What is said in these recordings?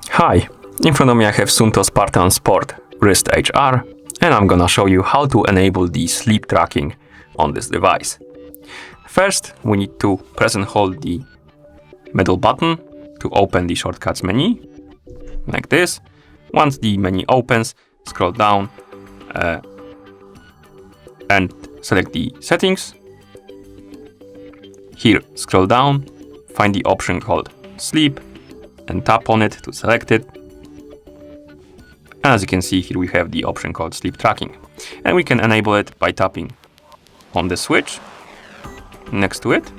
Hi, in front of me I have SUUNTO Spartan Sport Wrist HR, and I'm gonna show you how to enable the sleep tracking on this device. First, we need to press and hold the middle button to open the shortcuts menu, like this. Once the menu opens, scroll down and select the settings. Here, scroll down, find the option called sleep, and tap on it to select it. And as you can see here, we have the option called sleep tracking, and we can enable it by tapping on the switch next to it,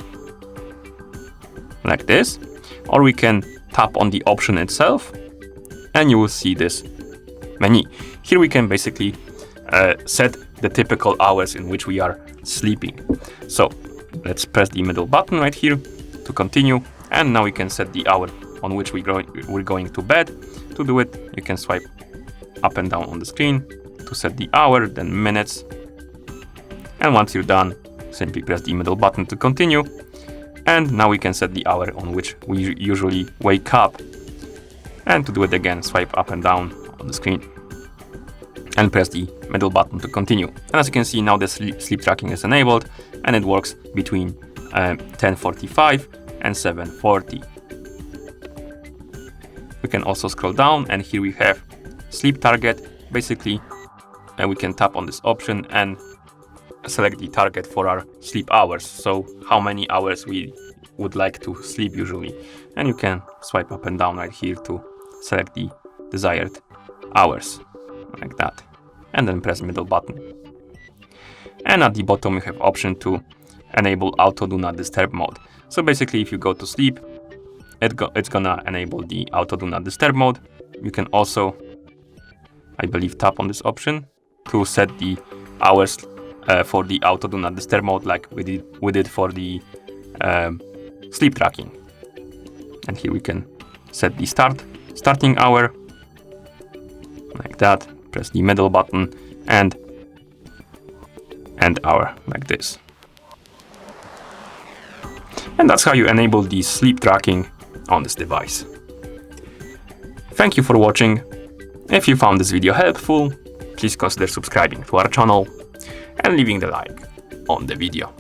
like this, or we can tap on the option itself and you will see this menu. Here we can basically set the typical hours in which we are sleeping. So let's press the middle button right here to continue, and now we can set the hour on which we're going to bed. To do it, you can swipe up and down on the screen to set the hour, then minutes. And once you're done, simply press the middle button to continue. And now we can set the hour on which we usually wake up. And to do it again, swipe up and down on the screen and press the middle button to continue. And as you can see, now the sleep tracking is enabled, and it works between 10:45 and 7:40. We can also scroll down, and here we have sleep target. Basically, we can tap on this option and select the target for our sleep hours. So how many hours we would like to sleep usually. And you can swipe up and down right here to select the desired hours, like that. And then press middle button. And at the bottom, we have option to enable auto do not disturb mode. So basically, if you go to sleep, it's gonna enable the auto do not disturb mode. You can also, I believe, tap on this option to set the hours for the auto do not disturb mode, like we did for the sleep tracking. And here we can set the starting hour, like that. Press the middle button and end hour, like this. And that's how you enable the sleep tracking on this device. Thank you for watching. If you found this video helpful, please consider subscribing to our channel and leaving the like on the video.